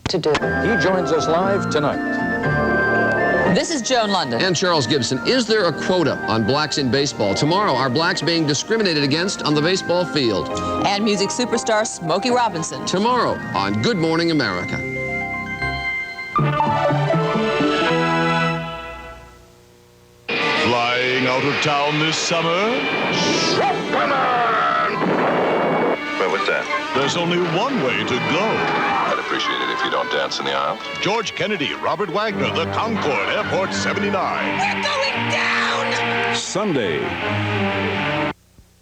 to do. He joins us live tonight. This is Joan London. And Charles Gibson. Is there a quota on blacks in baseball? Tomorrow, are blacks being discriminated against on the baseball field? And music superstar Smokey Robinson. Tomorrow on Good Morning America. Flying out of town this summer? Superman! Well, what's that? There's only one way to go. I'd appreciate it if you don't dance in the aisle. George Kennedy, Robert Wagner, the Concorde, Airport 79. We're going down! Sunday.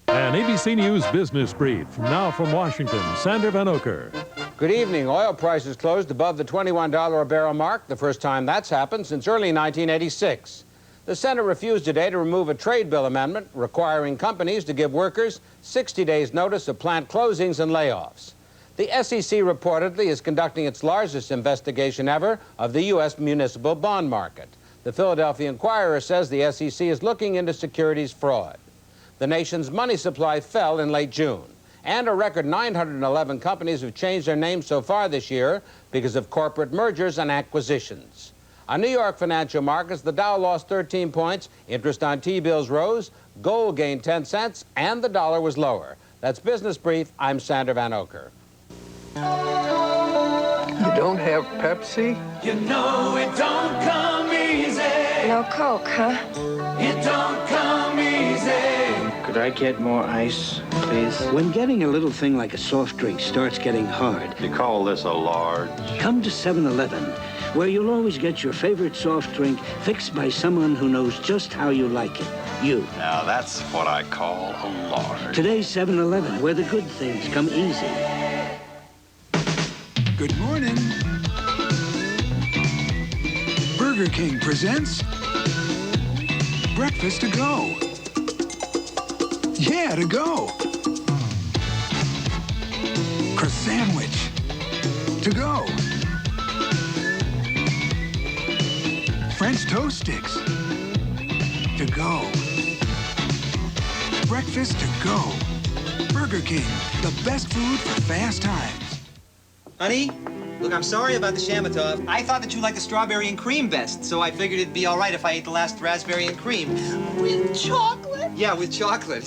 An ABC News business brief. Now from Washington, Sander Van Oker. Good evening. Oil prices closed above the $21 a barrel mark, the first time that's happened since early 1986. The Senate refused today to remove a trade bill amendment requiring companies to give workers 60 days' notice of plant closings and layoffs. The SEC reportedly is conducting its largest investigation ever of the U.S. municipal bond market. The Philadelphia Inquirer says the SEC is looking into securities fraud. The nation's money supply fell in late June, and a record 911 companies have changed their names so far this year because of corporate mergers and acquisitions. On New York financial markets, the Dow lost 13 points, interest on T-bills rose, gold gained 10 cents, and the dollar was lower. That's Business Brief. I'm Sander Van Oker. You don't have Pepsi? You know it don't come easy. No Coke, huh? It don't come easy. Could I get more ice, please? When getting a little thing like a soft drink starts getting hard, You call this a large? come to 7-Eleven, where you'll always get your favorite soft drink fixed by someone who knows just how you like it. You. Now that's what I call a large. Today's 7-Eleven, where the good things come easy. Good morning. Burger King presents Breakfast to Go. Yeah, to go. Croissantwich to go. French toast sticks to go. Breakfast to go. Burger King, the best food for fast times. Honey, look, I'm sorry about the Shamatov. I thought that you liked the strawberry and cream best, so I figured it'd be all right if I ate the last raspberry and cream. With chocolate? Yeah, with chocolate.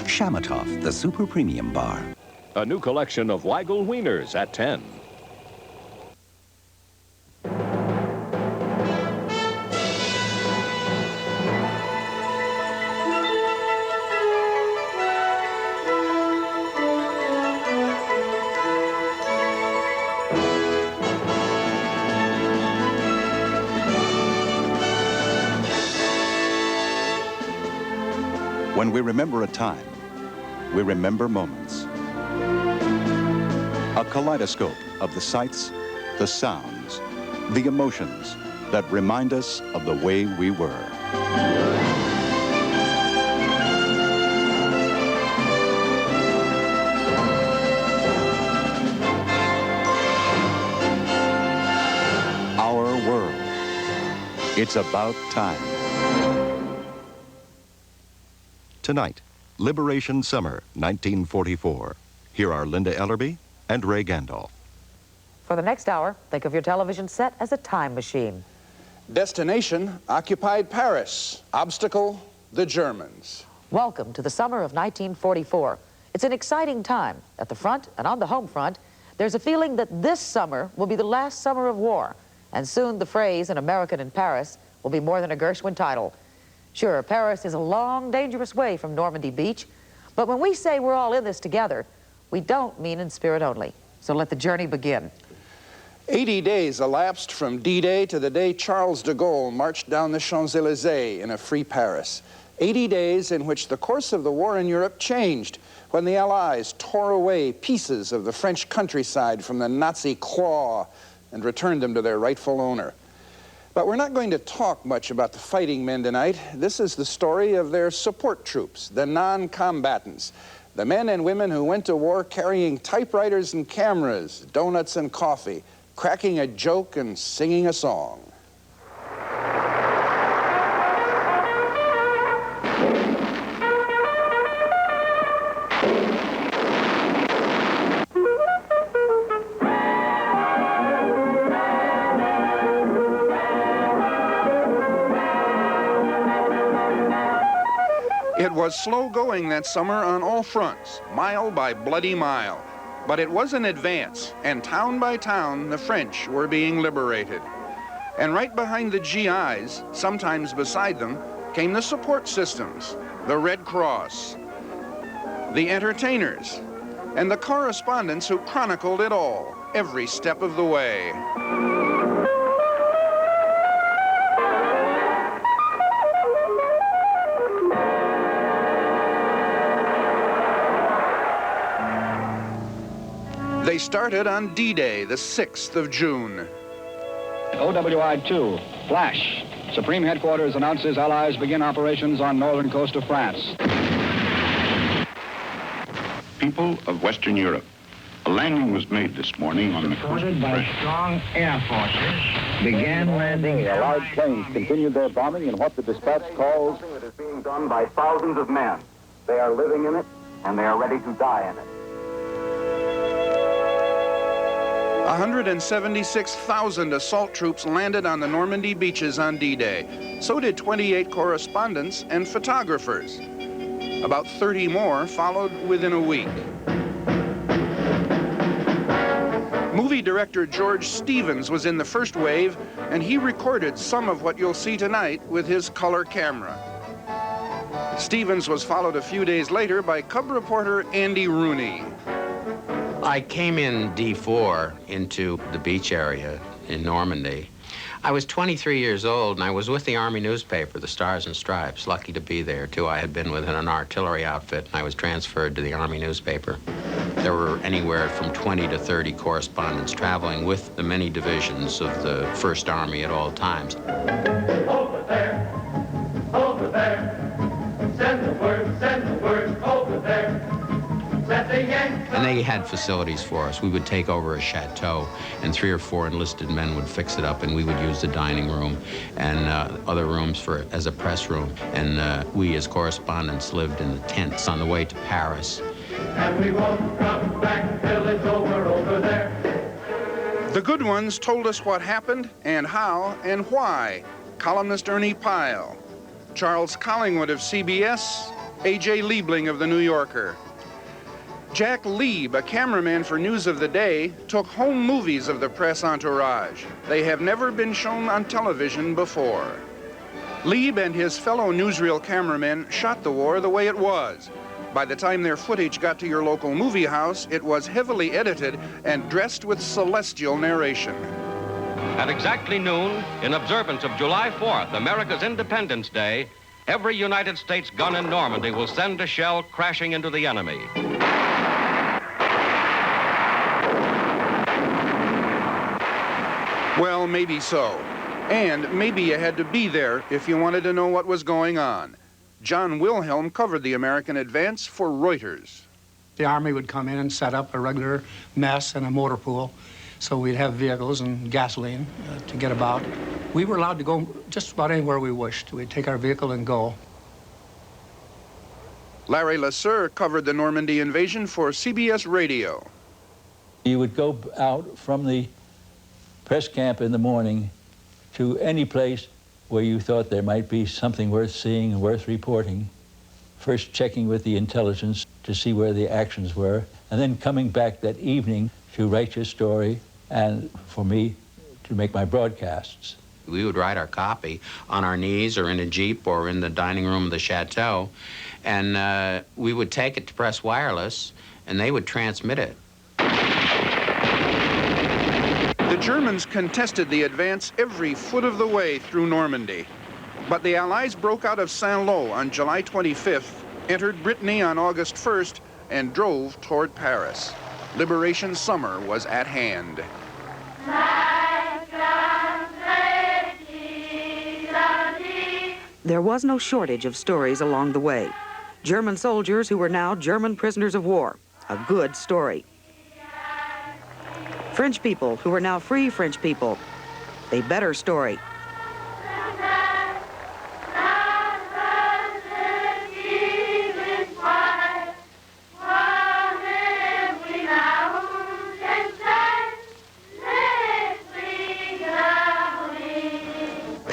Shamatov, the super premium bar. A new collection of Weigel Wieners at 10. When we remember a time, we remember moments. A kaleidoscope of the sights, the sounds, the emotions that remind us of the way we were. Our world. It's about time. Tonight, Liberation Summer, 1944. Here are Linda Ellerby and Ray Gandolf. For the next hour, think of your television set as a time machine. Destination, occupied Paris. Obstacle, the Germans. Welcome to the summer of 1944. It's an exciting time. At the front and on the home front, there's a feeling that this summer will be the last summer of war. And soon the phrase, "An American in Paris," will be more than a Gershwin title. Sure, Paris is a long, dangerous way from Normandy Beach, but when we say we're all in this together, we don't mean in spirit only. So let the journey begin. 80 days elapsed from D-Day to the day Charles de Gaulle marched down the Champs-Élysées in a free Paris. 80 days in which the course of the war in Europe changed when the Allies tore away pieces of the French countryside from the Nazi claw and returned them to their rightful owner. But we're not going to talk much about the fighting men tonight. This is the story of their support troops, the non-combatants, the men and women who went to war carrying typewriters and cameras, donuts and coffee, cracking a joke and singing a song. was slow going that summer on all fronts, mile by bloody mile. But it was an advance, and town by town, the French were being liberated. And right behind the GIs, sometimes beside them, came the support systems, the Red Cross, the entertainers, and the correspondents who chronicled it all, every step of the way. They started on D-Day, the 6th of June. OWI-2, flash. Supreme Headquarters announces Allies begin operations on northern coast of France. People of Western Europe, a landing was made this morning on the coast Supported by strong air forces, began landing. Allied planes continued their bombing in what the dispatch calls... Something that is being done by thousands of men. They are living in it, and they are ready to die in it. 176,000 assault troops landed on the Normandy beaches on D-Day. So did 28 correspondents and photographers. About 30 more followed within a week. Movie director George Stevens was in the first wave, and he recorded some of what you'll see tonight with his color camera. Stevens was followed a few days later by Cub reporter Andy Rooney. I came in D4 into the beach area in Normandy. I was 23 years old, and I was with the Army newspaper, the Stars and Stripes, lucky to be there, too. I had been within an artillery outfit, and I was transferred to the Army newspaper. There were anywhere from 20 to 30 correspondents traveling with the many divisions of the First Army at all times. Over there, send the word, over there. And they had facilities for us. We would take over a chateau, and 3 or 4 enlisted men would fix it up, and we would use the dining room and other rooms as a press room. And we, as correspondents, lived in the tents on the way to Paris. And we won't come back till it's over there. The good ones told us what happened and how and why. Columnist Ernie Pyle, Charles Collingwood of CBS, A.J. Liebling of The New Yorker. Jack Lieb, a cameraman for News of the Day, took home movies of the press entourage. They have never been shown on television before. Lieb and his fellow newsreel cameramen shot the war the way it was. By the time their footage got to your local movie house, it was heavily edited and dressed with celestial narration. At exactly noon, in observance of July 4th, America's Independence Day, every United States gun in Normandy will send a shell crashing into the enemy. Well, maybe so. And maybe you had to be there if you wanted to know what was going on. John Wilhelm covered the American advance for Reuters. The Army would come in and set up a regular mess and a motor pool, so we'd have vehicles and gasoline to get about. We were allowed to go just about anywhere we wished. We'd take our vehicle and go. Larry LeSueur covered the Normandy invasion for CBS Radio. You would go out from the press camp in the morning to any place where you thought there might be something worth seeing and worth reporting. First checking with the intelligence to see where the actions were, and then coming back that evening to write your story and for me to make my broadcasts. We would write our copy on our knees or in a Jeep or in the dining room of the chateau, and we would take it to Press Wireless, and they would transmit it. The Germans contested the advance every foot of the way through Normandy. But the Allies broke out of Saint-Lô on July 25th, entered Brittany on August 1st, and drove toward Paris. Liberation summer was at hand. There was no shortage of stories along the way. German soldiers who were now German prisoners of war. A good story. French people who were now free French people. A better story.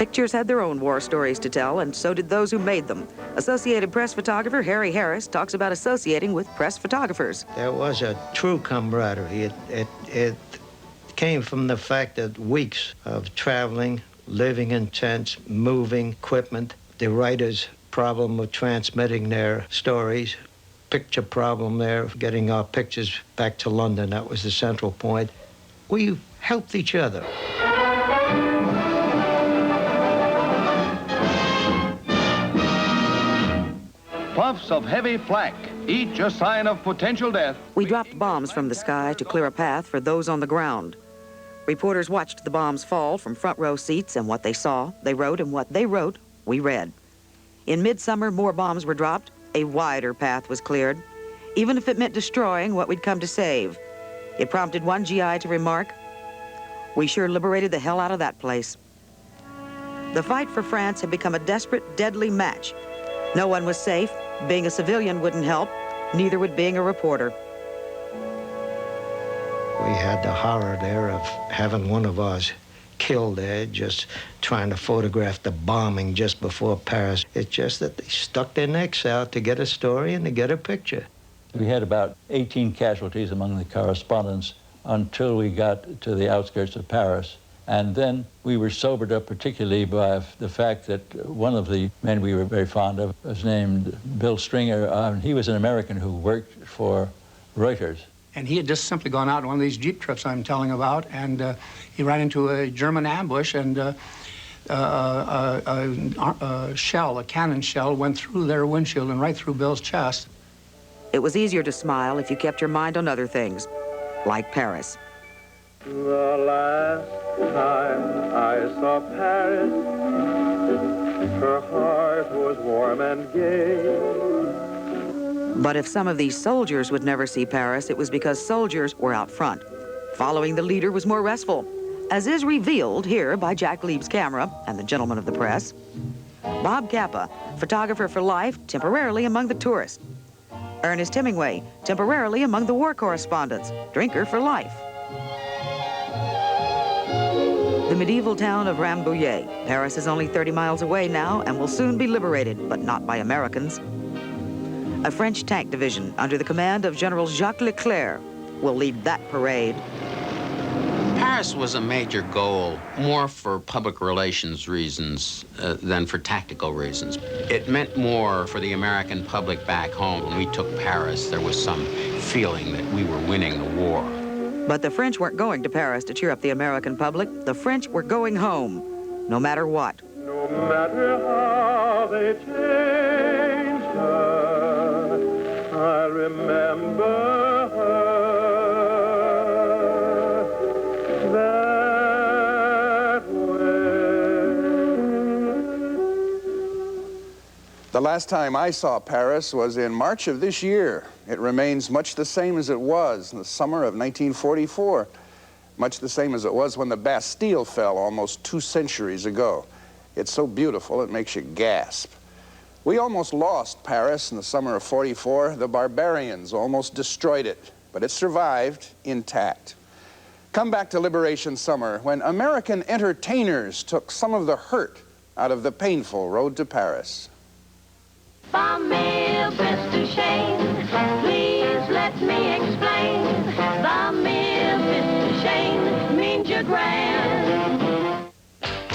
Pictures had their own war stories to tell, and so did those who made them. Associated Press photographer Harry Harris talks about associating with press photographers. There was a true camaraderie. It came from the fact that weeks of traveling, living in tents, moving equipment, the writers' problem of transmitting their stories, picture problem there, getting our pictures back to London. That was the central point. We helped each other. Puffs of heavy flak, each a sign of potential death. We dropped bombs from the sky to clear a path for those on the ground. Reporters watched the bombs fall from front row seats, and what they saw, they wrote, and what they wrote, we read. In midsummer, more bombs were dropped. A wider path was cleared, even if it meant destroying what we'd come to save. It prompted one GI to remark, "We sure liberated the hell out of that place." The fight for France had become a desperate, deadly match. No one was safe. Being a civilian wouldn't help. Neither would being a reporter. We had the horror there of having one of ours killed there, just trying to photograph the bombing just before Paris. It's just that they stuck their necks out to get a story and to get a picture. We had about 18 casualties among the correspondents until we got to the outskirts of Paris. And then we were sobered up particularly by the fact that one of the men we were very fond of was named Bill Stringer. He was an American who worked for Reuters. And he had just simply gone out on one of these Jeep trips I'm telling about, and he ran into a German ambush, and a shell, a cannon shell, went through their windshield and right through Bill's chest. It was easier to smile if you kept your mind on other things, like Paris. The last time I saw Paris, her heart was warm and gay. But if some of these soldiers would never see Paris, it was because soldiers were out front. Following the leader was more restful, as is revealed here by Jack Lieb's camera and the gentleman of the press. Bob Capa, photographer for life, temporarily among the tourists. Ernest Hemingway, temporarily among the war correspondents, drinker for life. The medieval town of Rambouillet. Paris is only 30 miles away now and will soon be liberated, but not by Americans. A French tank division under the command of General Jacques Leclerc will lead that parade. Paris was a major goal, more for public relations reasons than for tactical reasons. It meant more for the American public back home. When we took Paris, there was some feeling that we were winning the war. But the French weren't going to Paris to cheer up the American public. The French were going home, no matter what. No matter how they changed her, I remember her that way. The last time I saw Paris was in March of this year. It remains much the same as it was in the summer of 1944, much the same as it was when the Bastille fell almost 2 centuries ago. It's so beautiful it makes you gasp. We almost lost Paris in the summer of '44. The barbarians almost destroyed it, but it survived intact. Come back to Liberation Summer, when American entertainers took some of the hurt out of the painful road to Paris. Mr. Shane, please let me explain. Mr. Shane means you're grand.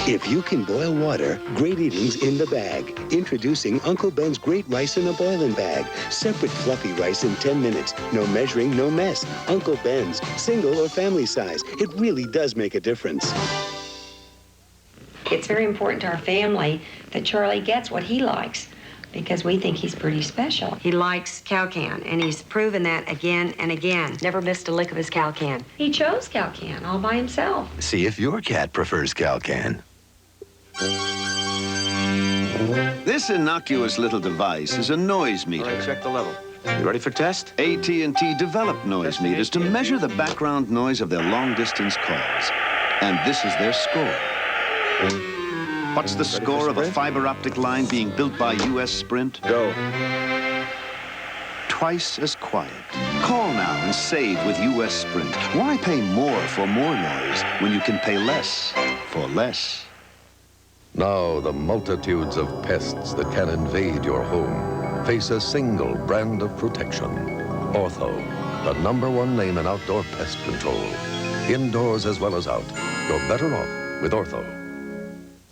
If you can boil water, great eating's in the bag. Introducing Uncle Ben's Great Rice in a Boiling Bag. Separate fluffy rice in 10 minutes. No measuring, no mess. Uncle Ben's, single or family size. It really does make a difference. It's very important to our family that Charlie gets what he likes, because we think he's pretty special. He likes Cal-Can, and he's proven that again and again. Never missed a lick of his Cal-Can. He chose Cal-Can all by himself. See if your cat prefers Cal-Can. This innocuous little device is a noise meter. All right, check the level. You ready for test? AT&T developed noise meters to measure the background noise of their long-distance calls. And this is their score. What's the score of a fiber optic line being built by U.S. Sprint? Go. Twice as quiet. Call now and save with U.S. Sprint. Why pay more for more noise when you can pay less for less? Now the multitudes of pests that can invade your home face a single brand of protection. Ortho, the #1 name in outdoor pest control. Indoors as well as out, you're better off with Ortho.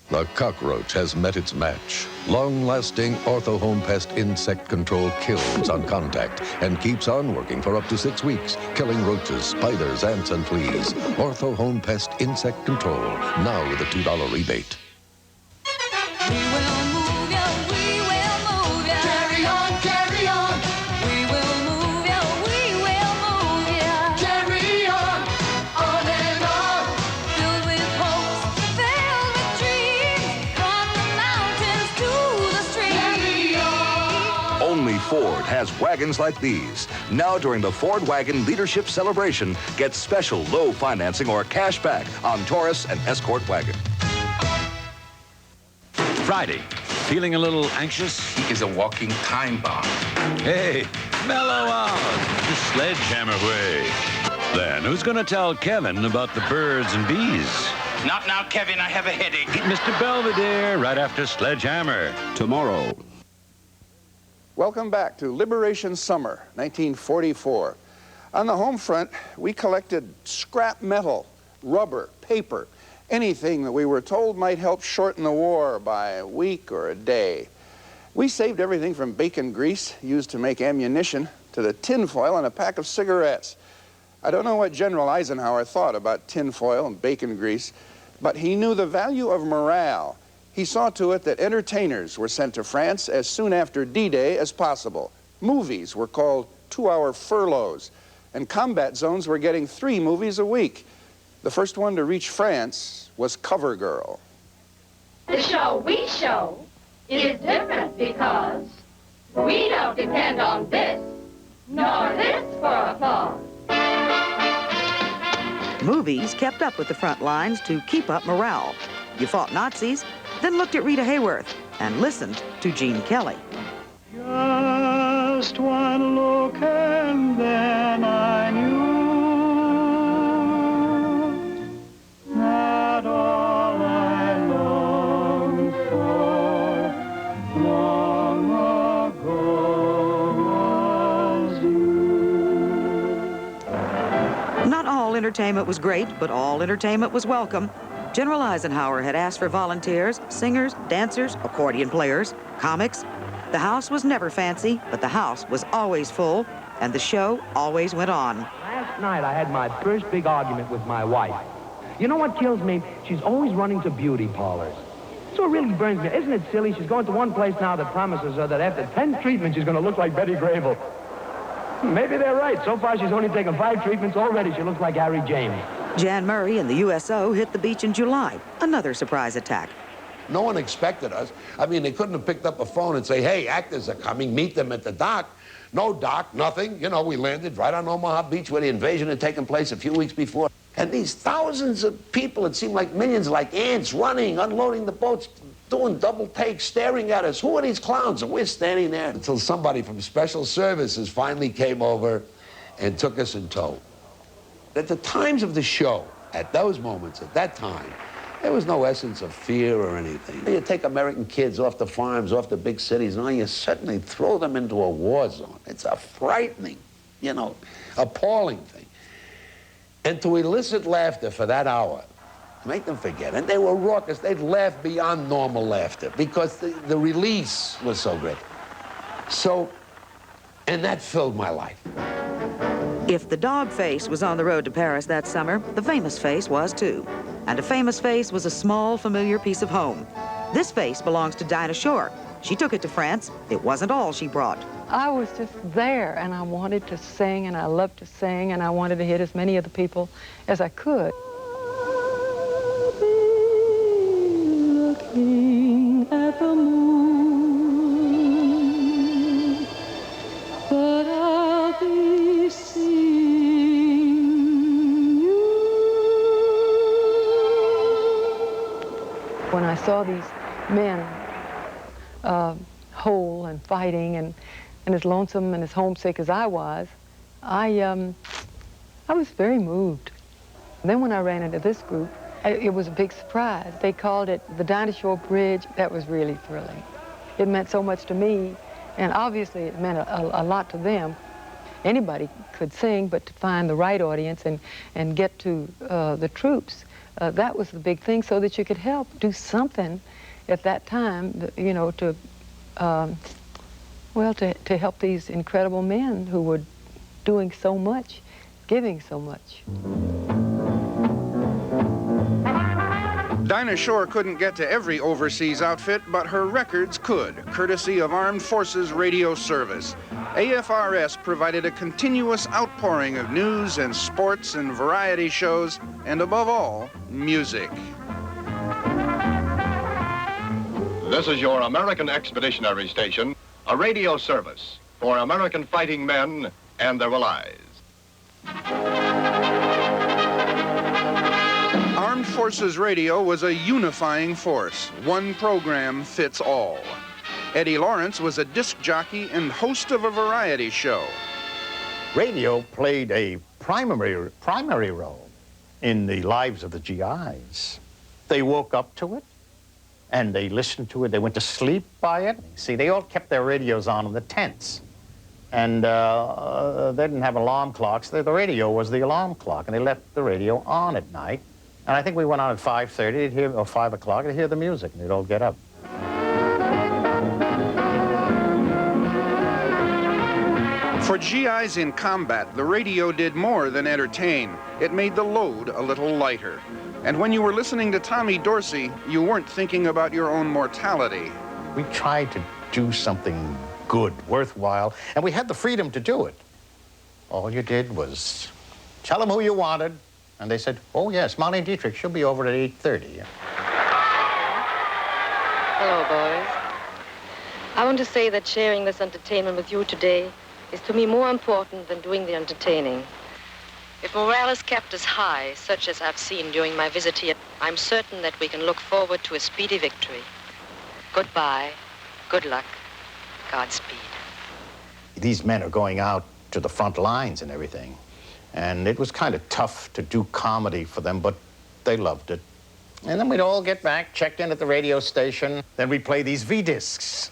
The cockroach has met its match. Long-lasting Ortho Home Pest Insect Control kills on contact and keeps on working for up to 6 weeks, killing roaches, spiders, ants, and fleas. Ortho Home Pest Insect Control, now with a $2 rebate. We will move ya, we will move ya. Carry on, carry on. We will move ya, we will move ya. Carry on and on. Filled with hopes, filled with dreams, from the mountains to the streams. Carry on. Only Ford has wagons like these. Now during the Ford Wagon Leadership Celebration, get special low financing or cash back on Taurus and Escort wagon. Friday, feeling a little anxious? He is a walking time bomb. Hey, mellow out the sledgehammer way. Then who's going to tell Kevin about the birds and bees? Not now, Kevin. I have a headache. Meet Mr. Belvedere right after Sledgehammer. Tomorrow. Welcome back to Liberation Summer, 1944. On the home front, we collected scrap metal, rubber, paper, anything that we were told might help shorten the war by a week or a day. We saved everything from bacon grease used to make ammunition to the tinfoil in a pack of cigarettes. I don't know what General Eisenhower thought about tinfoil and bacon grease, but he knew the value of morale. He saw to it that entertainers were sent to France as soon after D-Day as possible. Movies were called 2-hour furloughs, and combat zones were getting 3 movies a week. The first one to reach France was CoverGirl. The show we show is different because we don't depend on this, nor this for applause. Movies kept up with the front lines to keep up morale. You fought Nazis, then looked at Rita Hayworth and listened to Gene Kelly. Just one look and then I knew that all I longed for long ago was you. Not all entertainment was great, but all entertainment was welcome. General Eisenhower had asked for volunteers, singers, dancers, accordion players, comics. The house was never fancy, but the house was always full, and the show always went on. Last night I had my first big argument with my wife. You know what kills me? She's always running to beauty parlors. So it really burns me. Isn't it silly? She's going to one place now that promises her that after 10 treatments she's going to look like Betty Grable. Maybe they're right. So far she's only taken 5 treatments. Already she looks like Harry James. Jan Murray and the USO hit the beach in July. Another surprise attack. No one expected us. I mean, they couldn't have picked up a phone and say, hey, actors are coming, meet them at the dock. No dock, nothing. You know, we landed right on Omaha Beach where the invasion had taken place a few weeks before. And these thousands of people, it seemed like millions, like ants, running, unloading the boats, doing double takes, staring at us. Who are these clowns? And we're standing there until somebody from Special Services finally came over and took us in tow. At the times of the show, at those moments, at that time, there was no essence of fear or anything. You take American kids off the farms, off the big cities, and you suddenly throw them into a war zone. It's a frightening, you know, appalling thing. And to elicit laughter for that hour, make them forget. And they were raucous. They'd laugh beyond normal laughter because the release was so great. So, and that filled my life. If the dog face was on the road to Paris that summer, the famous face was too. And a famous face was a small, familiar piece of home. This face belongs to Dinah Shore. She took it to France. It wasn't all she brought. I was just there, and I wanted to sing, and I loved to sing, and I wanted to hit as many of the people as I could. Looking at the moon, but I'll be seeing you. When I saw these men whole and fighting and as lonesome and as homesick as I was, I was very moved. Then when I ran into this group, It was a big surprise. They called it the Dinah Shore Bridge. That was really thrilling. It meant so much to me, and obviously it meant a lot to them. Anybody could sing, but to find the right audience and get to the troops, that was the big thing, so that you could help do something at that time, you know, to help these incredible men who were doing so much, giving so much. Dinah Shore couldn't get to every overseas outfit, but her records could, courtesy of Armed Forces Radio Service. AFRS provided a continuous outpouring of news and sports and variety shows, and above all, music. This is your American Expeditionary Station, a radio service for American fighting men and their allies. Armed Forces Radio was a unifying force. One program fits all. Eddie Lawrence was a disc jockey and host of a variety show. Radio played a primary role in the lives of the GIs. They woke up to it, and they listened to it. They went to sleep by it. See, they all kept their radios on in the tents. And they didn't have alarm clocks. The radio was the alarm clock, and they left the radio on at night. And I think we went on at 5:30, or 5 o'clock, and hear the music, and they'd all get up. For GIs in combat, the radio did more than entertain. It made the load a little lighter. And when you were listening to Tommy Dorsey, you weren't thinking about your own mortality. We tried to do something good, worthwhile, and we had the freedom to do it. All you did was tell them who you wanted, and they said, oh, yes, Molly Dietrich, she'll be over at 8:30. Hello, boys. I want to say that sharing this entertainment with you today is to me more important than doing the entertaining. If morale is kept as high, such as I've seen during my visit here, I'm certain that we can look forward to a speedy victory. Goodbye, good luck, Godspeed. These men are going out to the front lines and everything. And it was kind of tough to do comedy for them, but they loved it. And then we'd all get back, checked in at the radio station. Then we'd play these V-discs.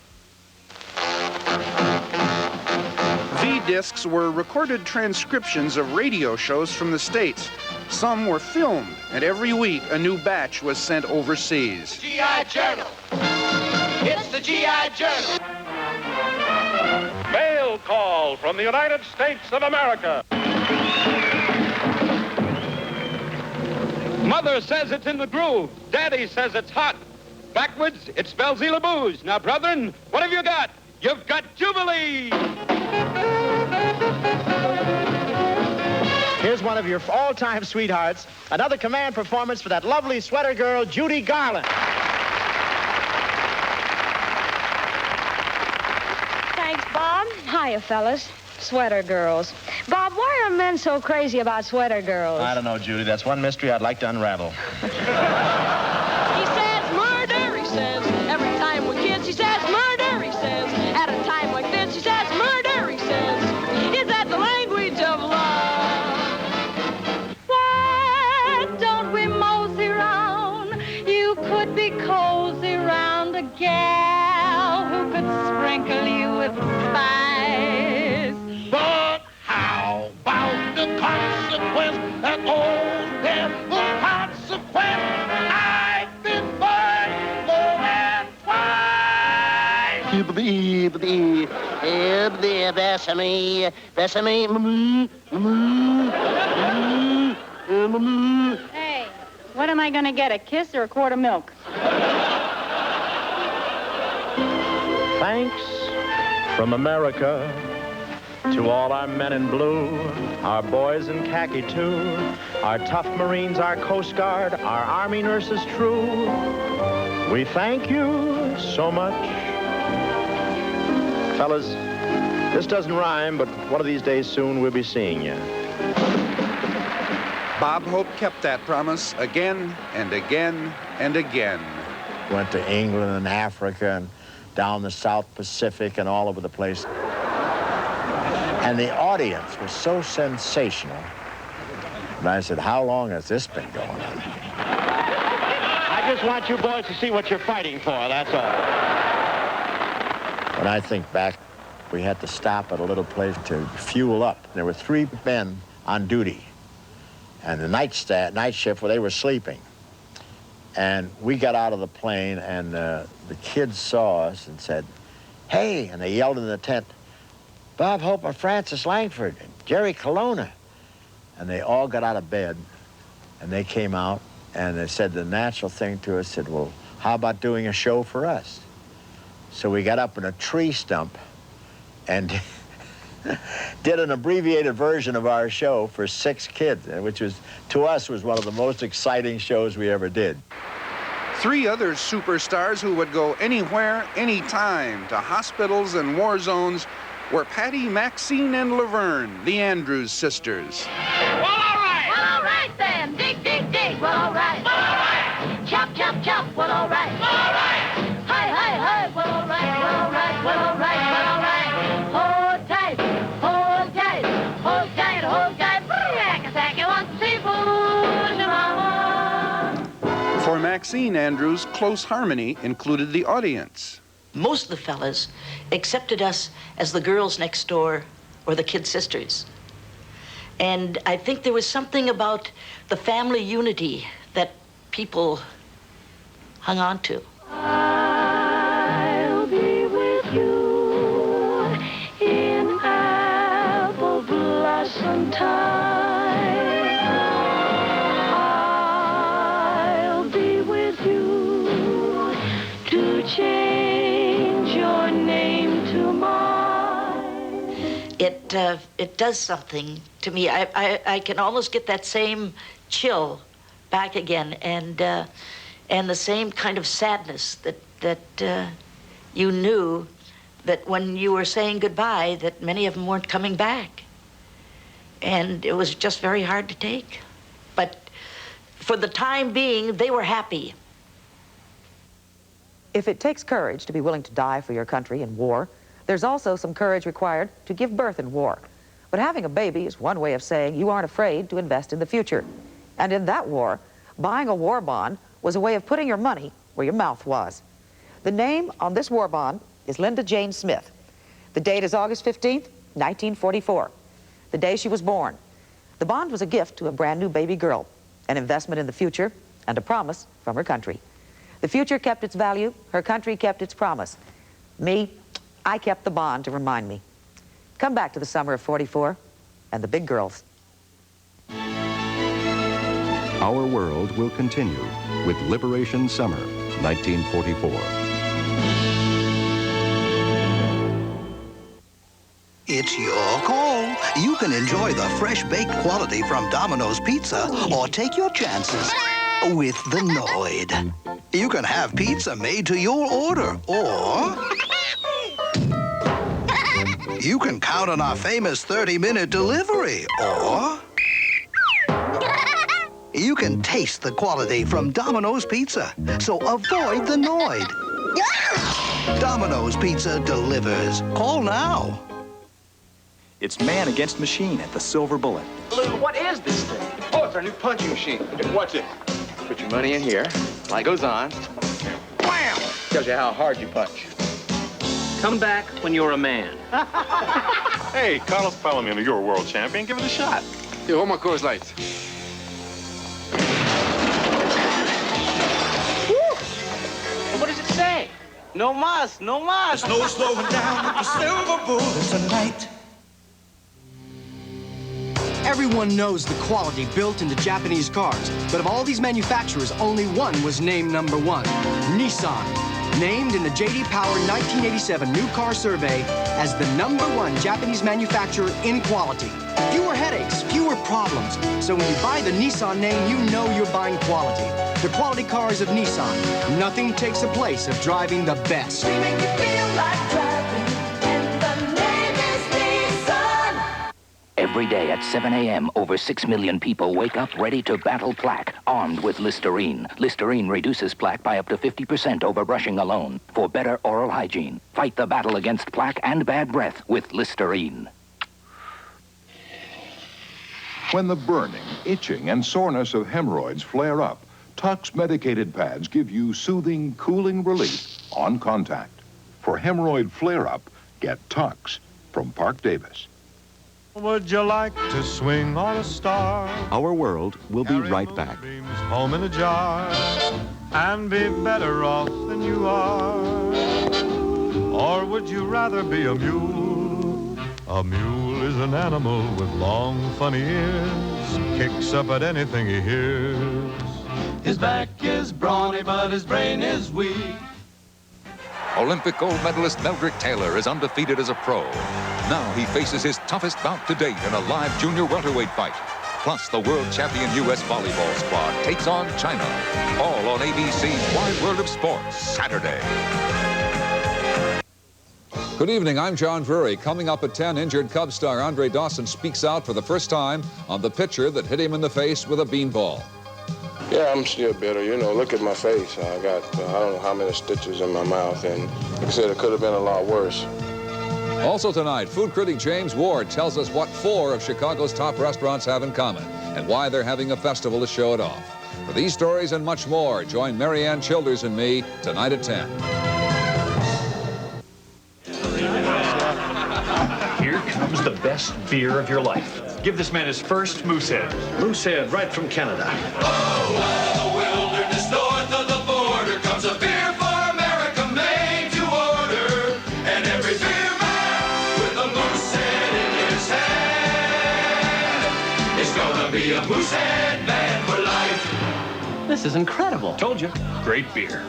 V-discs were recorded transcriptions of radio shows from the States. Some were filmed, and every week a new batch was sent overseas. GI Journal. It's the GI Journal. Mail call from the United States of America. Mother says it's in the groove. Daddy says it's hot. Backwards, it spells Elabooze. Now, brethren, what have you got? You've got Jubilee! Here's one of your all-time sweethearts. Another command performance for that lovely sweater girl, Judy Garland. Thanks, Bob. Hiya, fellas. Sweater girls. Bob, why are men so crazy about sweater girls? I don't know, Judy. That's one mystery I'd like to unravel. He says murder, he says. Every time we're kids, he says murder, he says. At a time like this, he says murder, he says. Is that the language of love? Why don't we mosey round? You could be cozy round a gal who could sprinkle you with spice. But how about the consequence? That old devil consequence. I've been burned more than twice. Hey, what am I going to get, a kiss or a quart of milk? Thanks from America to all our men in blue, our boys in khaki too, our tough Marines, our Coast Guard, our Army nurses true. We thank you so much. Fellas, this doesn't rhyme, but one of these days soon we'll be seeing you. Bob Hope kept that promise again and again and again. Went to England and Africa and down the South Pacific and all over the place. And the audience was so sensational. And I said, how long has this been going on? just want you boys to see what you're fighting for, that's all. When I think back, we had to stop at a little place to fuel up. There were 3 men on duty, and the night shift, where they were sleeping. And we got out of the plane, and the kids saw us and said, "Hey," and they yelled in the tent, "Bob Hope and Francis Langford, and Jerry Colonna." And they all got out of bed, and they came out, and they said the natural thing to us, said, "Well, how about doing a show for us?" So we got up in a tree stump and did an abbreviated version of our show for 6 kids, which was, to us, was one of the most exciting shows we ever did. 3 other superstars who would go anywhere, anytime, to hospitals and war zones were Patty, Maxine, and Laverne, the Andrews sisters. Well, all right then. Dig, dig, dig. Well, all right. Well, all right. Chop, chop, chop. Well, all right. Well, all right. Hi, hi, hi. Well, all right. Well, all right. Well, all right. Well, all right. Hold tight. Hold tight. Hold tight. Hold tight. Sack-a-sack-a. Want some seafood, mama? For Maxine Andrews, close harmony included the audience. Most of the fellas accepted us as the girls next door or the kid sisters. And I think there was something about the family unity that people hung on to. I'll be with you in apple blossom time. I'll be with you to change your name to mine. It does something to me. I can almost get that same chill back again, and the same kind of sadness that you knew that when you were saying goodbye, that many of them weren't coming back, and it was just very hard to take. But for the time being, they were happy. If it takes courage to be willing to die for your country in war, there's also some courage required to give birth in war. But having a baby is one way of saying you aren't afraid to invest in the future. And in that war, buying a war bond was a way of putting your money where your mouth was. The name on this war bond is Linda Jane Smith. The date is August 15th, 1944, the day she was born. The bond was a gift to a brand new baby girl, an investment in the future, and a promise from her country. The future kept its value, her country kept its promise. Me, I kept the bond to remind me. Come back to the summer of '44 and the big girls. Our world will continue with Liberation Summer, 1944. It's your call. You can enjoy the fresh baked quality from Domino's Pizza or take your chances with the Noid. You can have pizza made to your order, or you can count on our famous 30-minute delivery, or you can taste the quality from Domino's Pizza, so avoid the Noid. Domino's Pizza delivers. Call now. It's man against machine at the Silver Bullet. Lou, what is this thing? Oh, it's our new punching machine. Watch it. Put your money in here. Light goes on. Wham! Tells you how hard you punch. Come back when you're a man. Hey, Carlos Palomino, you're a world champion. Give it a shot. Here, hold my Coors Lights. What does it say? No mas, no mas. There's no slowing down with the Silver Bullet tonight. Everyone knows the quality built into Japanese cars, but of all these manufacturers, only one was named #1, Nissan. Named in the J.D. Power 1987 New Car Survey as the #1 Japanese manufacturer in quality. Fewer headaches, fewer problems. So when you buy the Nissan name, you know you're buying quality. The quality cars of Nissan. Nothing takes the place of driving the best. We make you feel like driving, and the name is Nissan. Every day at 7 a.m., over 6 million people wake up ready to battle plaque, armed with Listerine. Listerine reduces plaque by up to 50% over brushing alone. For better oral hygiene, fight the battle against plaque and bad breath with Listerine. When the burning, itching, and soreness of hemorrhoids flare up, Tux medicated pads give you soothing, cooling relief on contact. For hemorrhoid flare-up, get Tux from Park Davis. Would you like to swing on a star? Our world will be right back. Home in a jar and be better off than you are? Or would you rather be a mule? A mule is an animal with long, funny ears, kicks up at anything he hears. His back is brawny, but his brain is weak. Olympic gold medalist Meldrick Taylor is undefeated as a pro. Now he faces his toughest bout to date in a live junior welterweight fight. Plus, the world champion U.S. volleyball squad takes on China. All on ABC's Wide World of Sports, Saturday. Good evening, I'm John Drury. Coming up at 10, injured Cubs star Andre Dawson speaks out for the first time on the pitcher that hit him in the face with a beanball. Yeah, I'm still bitter. You know, look at my face. I got, I don't know how many stitches in my mouth, and like I said, it could have been a lot worse. Also tonight, food critic James Ward tells us what 4 of Chicago's top restaurants have in common and why they're having a festival to show it off. For these stories and much more, join Marianne Childers and me tonight at 10. Here comes the best beer of your life. Give this man his first Moosehead. Moosehead, right from Canada. Oh, out of the wilderness north of the border comes a beer for America made to order. And every beer man with a Moosehead in his hand is gonna be a Moosehead man for life. This is incredible. Told you. Great beer.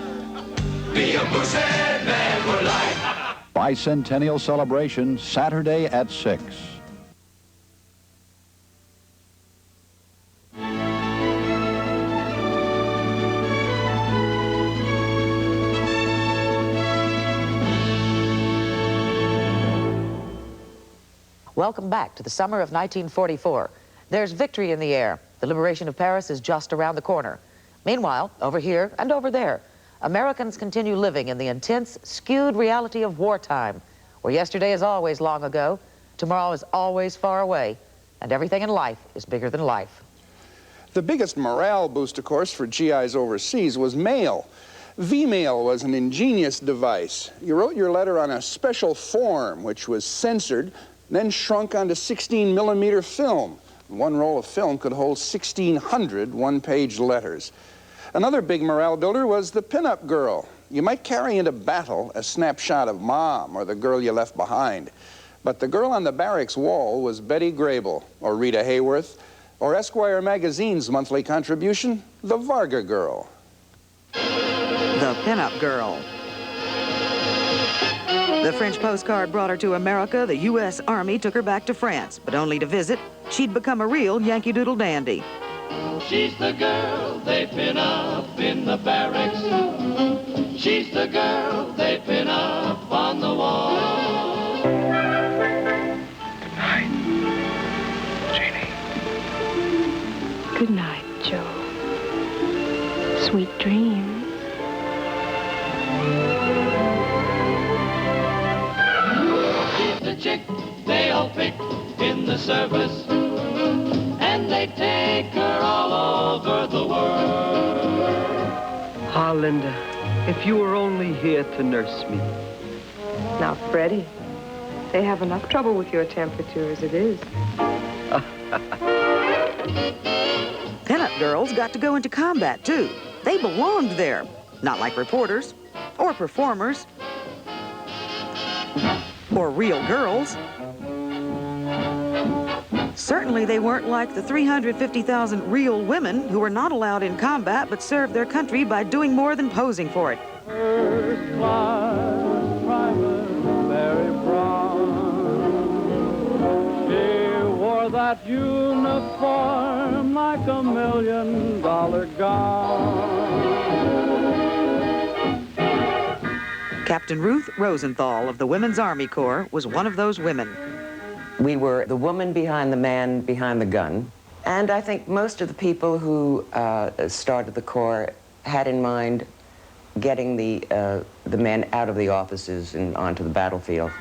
Be a Moosehead man for life. Bicentennial celebration Saturday at 6. Welcome back to the summer of 1944. There's victory in the air. The liberation of Paris is just around the corner. Meanwhile, over here and over there, Americans continue living in the intense, skewed reality of wartime, where yesterday is always long ago, tomorrow is always far away, and everything in life is bigger than life. The biggest morale boost, of course, for GIs overseas was mail. V-mail was an ingenious device. You wrote your letter on a special form, which was censored, then shrunk onto 16-millimeter film. One roll of film could hold 1,600 one-page letters. Another big morale builder was the pinup girl. You might carry into battle a snapshot of Mom or the girl you left behind, but the girl on the barracks wall was Betty Grable or Rita Hayworth or Esquire magazine's monthly contribution, the Varga Girl. The pinup girl. The French postcard brought her to America. The U.S. Army took her back to France, but only to visit. She'd become a real Yankee Doodle dandy. She's the girl they pin up in the barracks. She's the girl they pin up on the wall. Good night, Janie. Good night, Joe. Sweet dreams. She's the chick they all pick in the service, and they take her all over the world. Ah, Linda, if you were only here to nurse me. Now, Freddie, they have enough trouble with your temperature as it is. Pinup girls got to go into combat, too. They belonged there, not like reporters or performers or real girls. Certainly they weren't like the 350,000 real women who were not allowed in combat but served their country by doing more than posing for it. First class Private Mary Brown. She wore that uniform like $1 million gown. Captain Ruth Rosenthal of the Women's Army Corps was one of those women. We were the woman behind the man behind the gun. And I think most of the people who started the Corps had in mind getting the men out of the offices and onto the battlefield.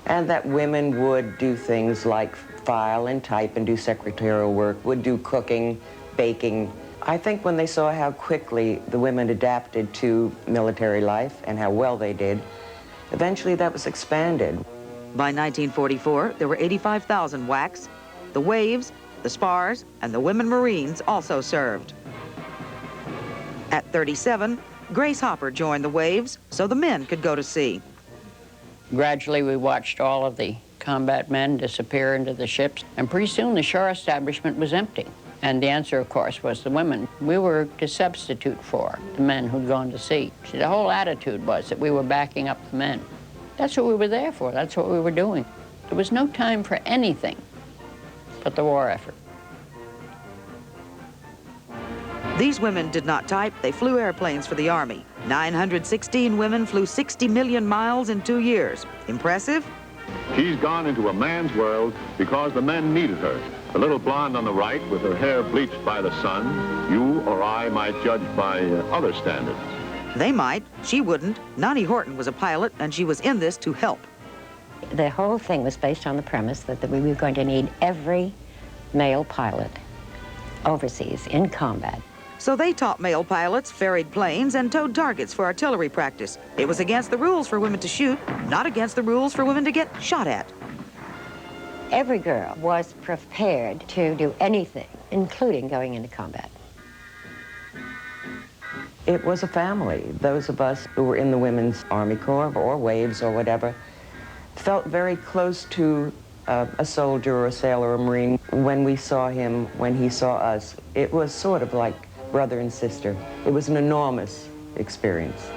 And that women would do things like file and type and do secretarial work, would do cooking, baking, I think when they saw how quickly the women adapted to military life and how well they did, eventually that was expanded. By 1944, there were 85,000 WACs. The Waves, the Spars, and the Women Marines also served. At 37, Grace Hopper joined the Waves so the men could go to sea. Gradually, we watched all of the combat men disappear into the ships, and pretty soon the shore establishment was empty. And the answer, of course, was the women. We were to substitute for the men who'd gone to sea. See, the whole attitude was that we were backing up the men. That's what we were there for. That's what we were doing. There was no time for anything but the war effort. These women did not type. They flew airplanes for the Army. 916 women flew 60 million miles in 2 years. Impressive? She's gone into a man's world because the men needed her. The little blonde on the right with her hair bleached by the sun, you or I might judge by other standards. They might. She wouldn't. Nani Horton was a pilot, and she was in this to help. The whole thing was based on the premise that we were going to need every male pilot overseas in combat. So they taught male pilots, ferried planes, and towed targets for artillery practice. It was against the rules for women to shoot, not against the rules for women to get shot at. Every girl was prepared to do anything, including going into combat. It was a family. Those of us who were in the Women's Army Corps or Waves or whatever felt very close to a soldier or a sailor or a Marine. When we saw him, when he saw us, it was sort of like brother and sister. It was an enormous experience.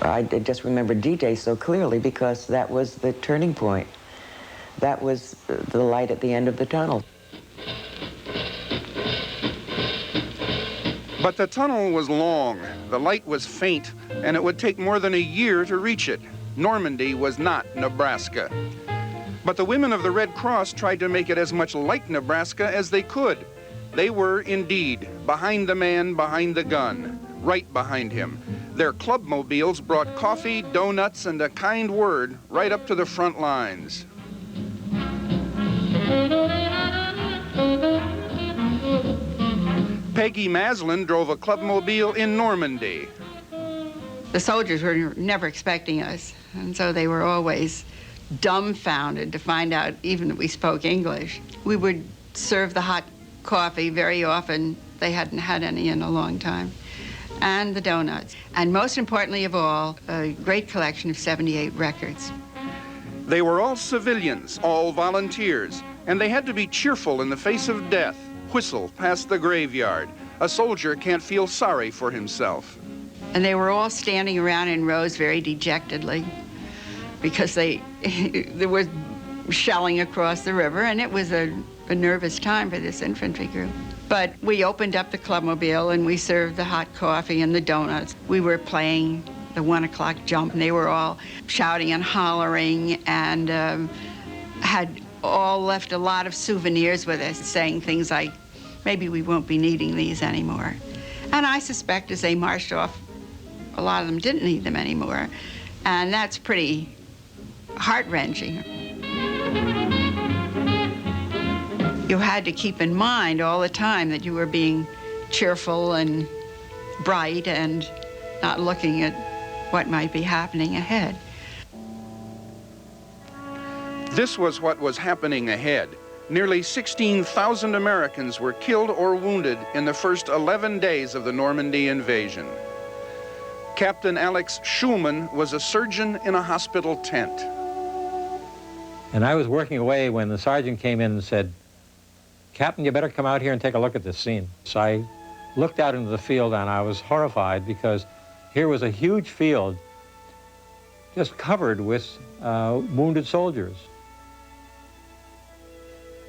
I just remember D-Day so clearly because that was the turning point. That was the light at the end of the tunnel. But the tunnel was long, the light was faint, and it would take more than a year to reach it. Normandy was not Nebraska. But the women of the Red Cross tried to make it as much like Nebraska as they could. They were indeed behind the man behind the gun, right behind him. Their clubmobiles brought coffee, donuts, and a kind word right up to the front lines. Peggy Maslin drove a clubmobile in Normandy. The soldiers were never expecting us, and so they were always dumbfounded to find out even that we spoke English. We would serve the hot coffee very often. They hadn't had any in a long time. And the donuts. And most importantly of all, a great collection of 78 records. They were all civilians, all volunteers, and they had to be cheerful in the face of death. Whistle past the graveyard. A soldier can't feel sorry for himself. And they were all standing around in rows very dejectedly because there was shelling across the river, and it was a nervous time for this infantry group. But we opened up the clubmobile and we served the hot coffee and the donuts. We were playing the 1 o'clock jump, and they were all shouting and hollering and had all left a lot of souvenirs with us, saying things like, maybe we won't be needing these anymore. And I suspect as they marched off, a lot of them didn't need them anymore. And that's pretty heart-wrenching. You had to keep in mind all the time that you were being cheerful and bright and not looking at what might be happening ahead. This was what was happening ahead. Nearly 16,000 Americans were killed or wounded in the first 11 days of the Normandy invasion. Captain Alex Schulman was a surgeon in a hospital tent. And I was working away when the sergeant came in and said, "Captain, you better come out here and take a look at this scene." So I looked out into the field and I was horrified because here was a huge field just covered with wounded soldiers.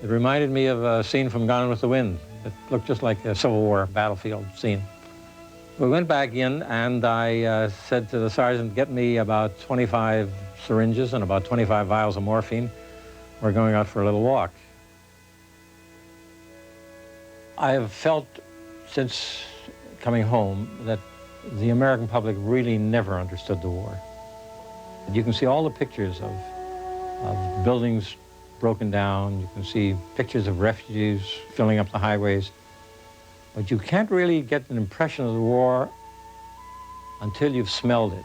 It reminded me of a scene from Gone with the Wind. It looked just like a Civil War battlefield scene. We went back in and I said to the sergeant, "Get me about 25 syringes and about 25 vials of morphine. We're going out for a little walk." I have felt since coming home that the American public really never understood the war. You can see all the pictures of buildings broken down. You can see pictures of refugees filling up the highways. But you can't really get an impression of the war until you've smelled it.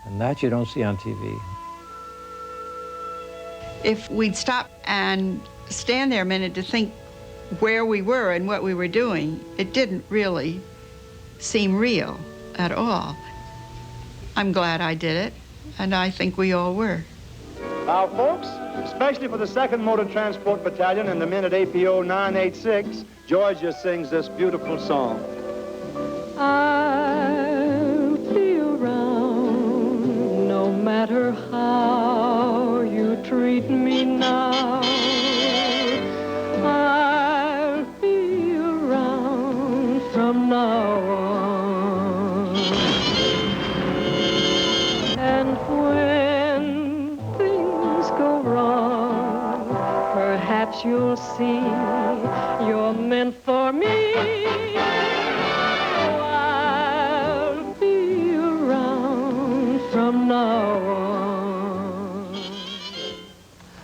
And that you don't see on TV. If we'd stop and stand there a minute to think where we were and what we were doing, it didn't really seem real at all. I'm glad I did it, and I think we all were. Now, folks, especially for the 2nd Motor Transport Battalion and the men at APO 986, Georgia sings this beautiful song. I'll be around no matter how you treat me now. I'll be around from now on. And when things go wrong, perhaps you'll see you're meant for me. Oh, I'll be around from now on.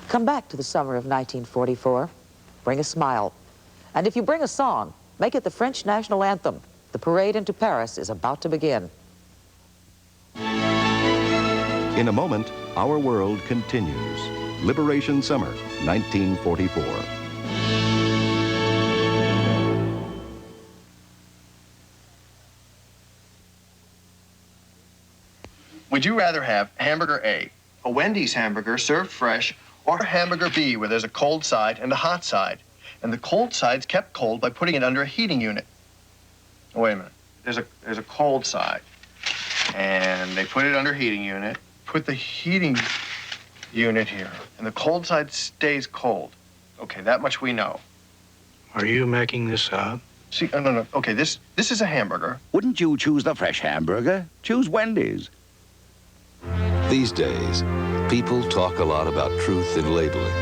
Come back to the summer of 1944. Bring a smile. And if you bring a song, make it the French national anthem. The parade into Paris is about to begin. In a moment, our world continues. Liberation Summer, 1944. Would you rather have hamburger A, a Wendy's hamburger served fresh, or hamburger B, where there's a cold side and a hot side? And the cold side's kept cold by putting it under a heating unit. Oh, wait a minute. There's a cold side, and they put it under a heating unit, put the heating unit here, and the cold side stays cold. Okay, that much we know. Are you making this up? See, no. Okay, this is a hamburger. Wouldn't you choose the fresh hamburger? Choose Wendy's. These days, people talk a lot about truth in labeling.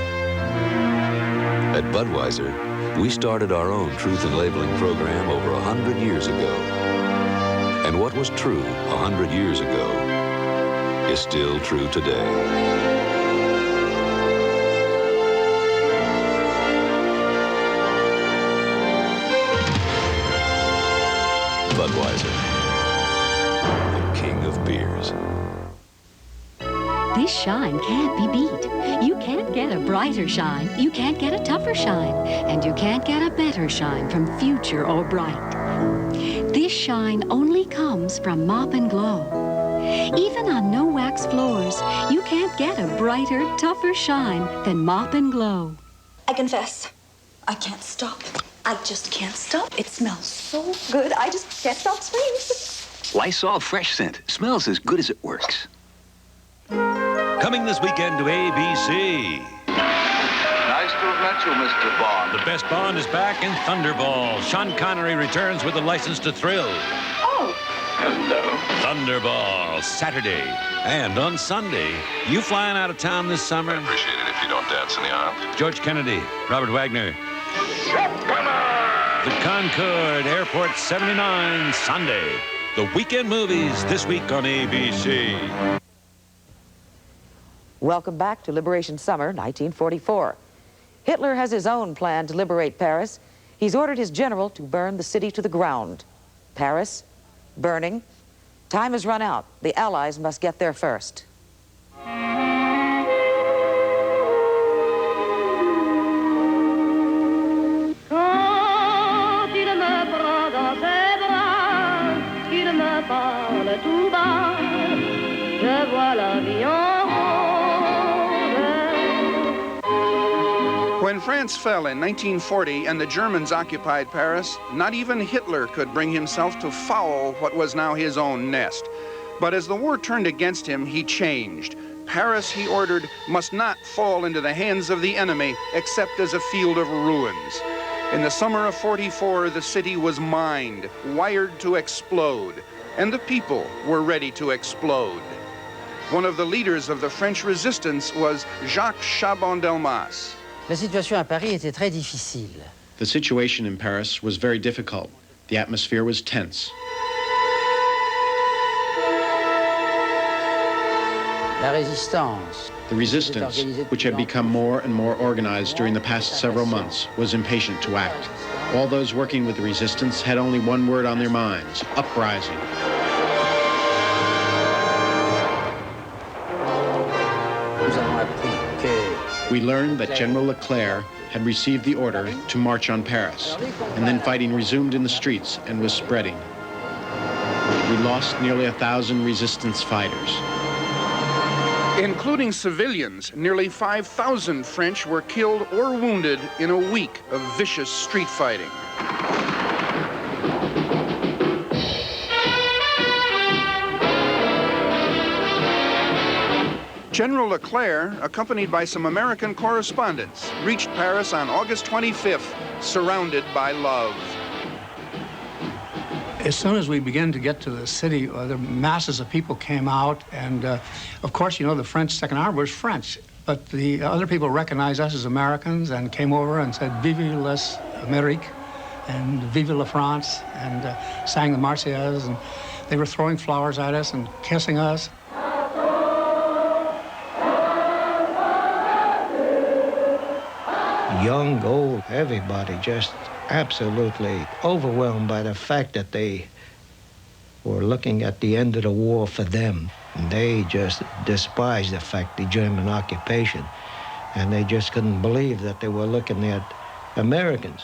At Budweiser, we started our own truth in labeling program over 100 years ago. And what was true 100 years ago is still true today. Budweiser, the king of beers. This shine can't be beat. You can't get a brighter shine, you can't get a tougher shine, and you can't get a better shine from Future or Bright. This shine only comes from Mop and Glow. Even on no-wax floors, you can't get a brighter, tougher shine than Mop and Glow. I confess, I can't stop. I just can't stop. It smells so good, I just can't stop spraying. Lysol Fresh Scent smells as good as it works. Coming this weekend to ABC. Nice to have met you, Mr. Bond. The best Bond is back in Thunderball. Sean Connery returns with a license to thrill. Oh. Hello. Thunderball, Saturday. And on Sunday, you flying out of town this summer? I'd appreciate it if you don't dance in the aisle. George Kennedy, Robert Wagner. The Concorde, Airport 79, Sunday. The weekend movies this week on ABC. Welcome back to Liberation Summer, 1944. Hitler has his own plan to liberate Paris. He's ordered his general to burn the city to the ground. Paris, burning. Time has run out. The Allies must get there first. Quand il me prend dans ses bras, qu'il me parle tout bas, je vois la vie en When France fell in 1940 and the Germans occupied Paris, not even Hitler could bring himself to foul what was now his own nest. But as the war turned against him, he changed. Paris, he ordered, must not fall into the hands of the enemy except as a field of ruins. In the summer of '44, the city was mined, wired to explode, and the people were ready to explode. One of the leaders of the French resistance was Jacques Chaban-Delmas. La situation à Paris était très difficile. The situation in Paris was very difficult. The atmosphere was tense. La résistance. The resistance, which had become more and more organized during the past several months, was impatient to act. All those working with the resistance had only one word on their minds: uprising. We learned that General Leclerc had received the order to march on Paris, and then fighting resumed in the streets and was spreading. We lost nearly 1,000 resistance fighters. Including civilians, nearly 5,000 French were killed or wounded in a week of vicious street fighting. General Leclerc, accompanied by some American correspondents, reached Paris on August 25th, surrounded by love. As soon as we began to get to the city, the masses of people came out, and of course, you know, the French Second Army was French, but the other people recognized us as Americans and came over and said, "Vive les Amériques," and "Vive la France," and sang the Marseillaise, and they were throwing flowers at us and kissing us. Young, old, everybody just absolutely overwhelmed by the fact that they were looking at the end of the war for them. And they just despised the fact, the German occupation. And they just couldn't believe that they were looking at Americans.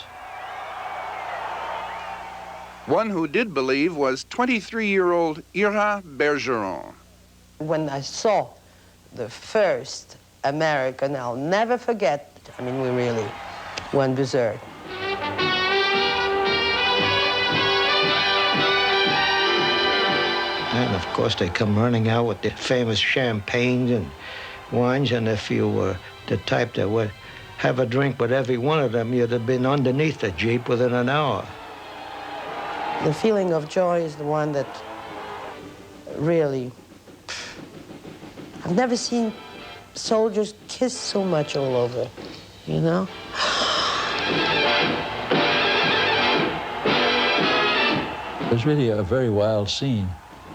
One who did believe was 23-year-old Ira Bergeron. When I saw the first American, I'll never forget. I mean, we really went berserk. And of course, they come running out with the famous champagnes and wines, and if you were the type that would have a drink with every one of them, you'd have been underneath the Jeep within an hour. The feeling of joy is the one that really... I've never seen soldiers kiss so much all over, you know? It was really a very wild scene.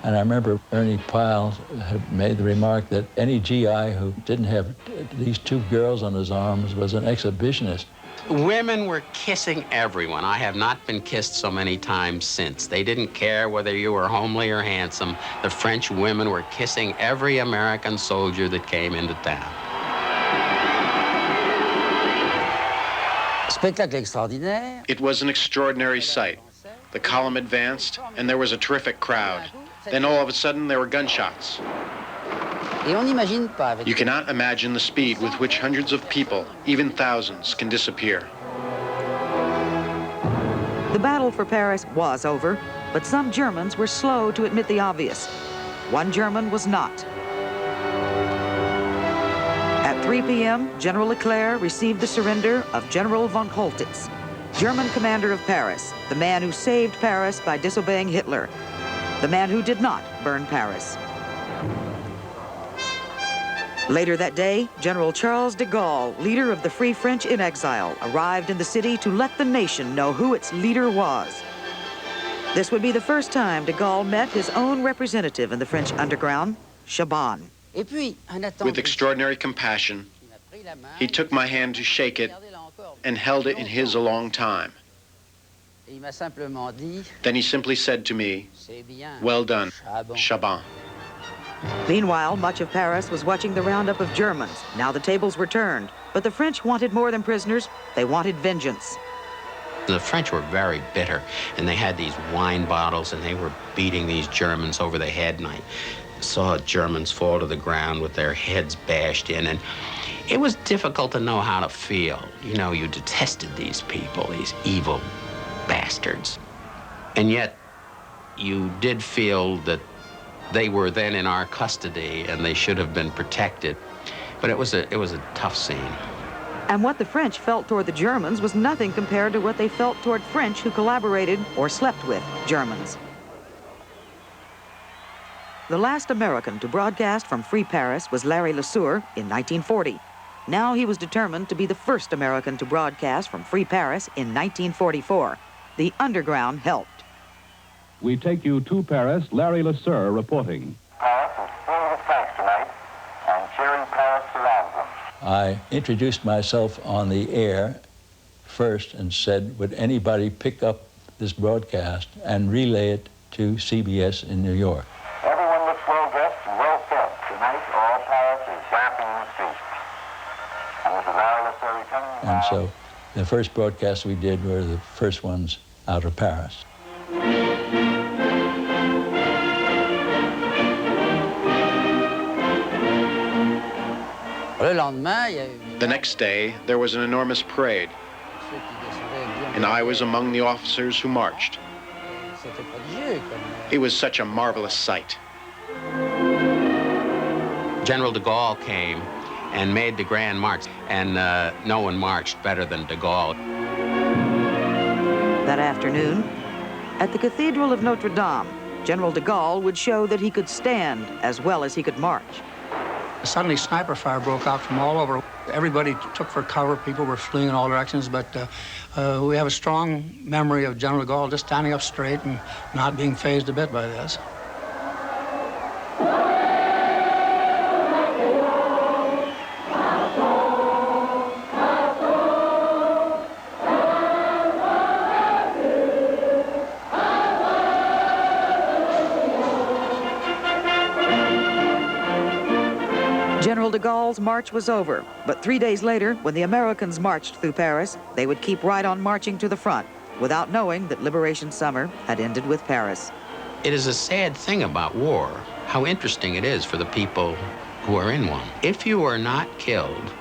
And I remember Ernie Pyle had made the remark that any GI who didn't have these two girls on his arms was an exhibitionist. Women were kissing everyone. I have not been kissed so many times since. They didn't care whether you were homely or handsome. The French women were kissing every American soldier that came into town. Spectacle extraordinaire. It was an extraordinary sight. The column advanced, and there was a terrific crowd. Then all of a sudden, there were gunshots. You cannot imagine the speed with which hundreds of people, even thousands, can disappear. The battle for Paris was over, but some Germans were slow to admit the obvious. One German was not. At 3 p.m., General Leclerc received the surrender of General von Choltitz, German commander of Paris, the man who saved Paris by disobeying Hitler, the man who did not burn Paris. Later that day, General Charles de Gaulle, leader of the Free French in exile, arrived in the city to let the nation know who its leader was. This would be the first time de Gaulle met his own representative in the French underground, Chaban. With extraordinary compassion, he took my hand to shake it and held it in his a long time. Then he simply said to me, "Well done, Chaban." Meanwhile, much of Paris was watching the roundup of Germans. Now the tables were turned, but the French wanted more than prisoners. They wanted vengeance. The French were very bitter, and they had these wine bottles, and they were beating these Germans over the head, and I saw Germans fall to the ground with their heads bashed in, and it was difficult to know how to feel. You know, you detested these people, these evil bastards. And yet, you did feel that they were then in our custody and they should have been protected. But it was a tough scene. And what the French felt toward the Germans was nothing compared to what they felt toward French who collaborated or slept with Germans. The last American to broadcast from Free Paris was Larry LeSueur in 1940. Now he was determined to be the first American to broadcast from Free Paris in 1944. The underground helped. We take you to Paris, Larry LeSueur reporting. Paris is full of French tonight. I introduced myself on the air first and said, would anybody pick up this broadcast and relay it to CBS in New York? Everyone looks well dressed and well fed. Tonight, all Paris is dancing in the streets. And with the wireless returning. And so the first broadcasts we did were the first ones out of Paris. The next day, there was an enormous parade, and I was among the officers who marched. It was such a marvelous sight. General de Gaulle came and made the Grand March, and no one marched better than de Gaulle. That afternoon, at the Cathedral of Notre Dame, General de Gaulle would show that he could stand as well as he could march. Suddenly, sniper fire broke out from all over. Everybody took for cover. People were fleeing in all directions, but we have a strong memory of General de Gaulle just standing up straight and not being fazed a bit by this. General de Gaulle's march was over, but 3 days later, when the Americans marched through Paris, they would keep right on marching to the front, without knowing that Liberation Summer had ended with Paris. It is a sad thing about war, how interesting it is for the people who are in one. If you are not killed,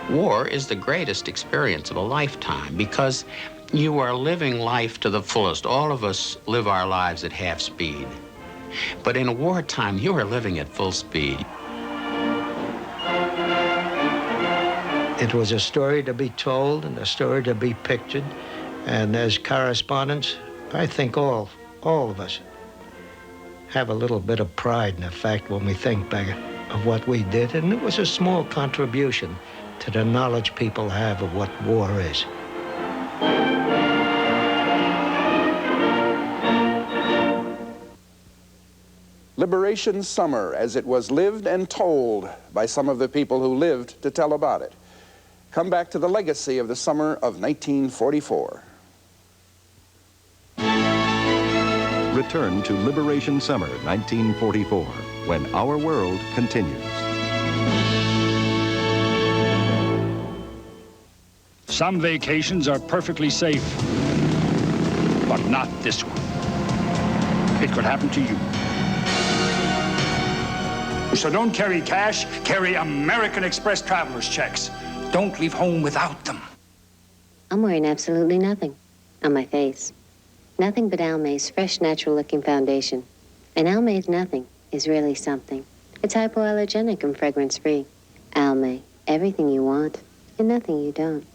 war is the greatest experience of a lifetime because you are living life to the fullest. All of us live our lives at half speed. But in wartime, you are living at full speed. It was a story to be told and a story to be pictured. And as correspondents, I think all of us have a little bit of pride in the fact when we think back of what we did. And it was a small contribution to the knowledge people have of what war is. Liberation Summer, as it was lived and told by some of the people who lived to tell about it. Come back to the legacy of the summer of 1944. Return to Liberation Summer 1944, when our world continues. Some vacations are perfectly safe, but not this one. It could happen to you. So don't carry cash, carry American Express traveler's checks. Don't leave home without them. I'm wearing absolutely nothing on my face. Nothing but Almay's fresh, natural-looking foundation. And Almay's nothing is really something. It's hypoallergenic and fragrance-free. Almay, everything you want and nothing you don't.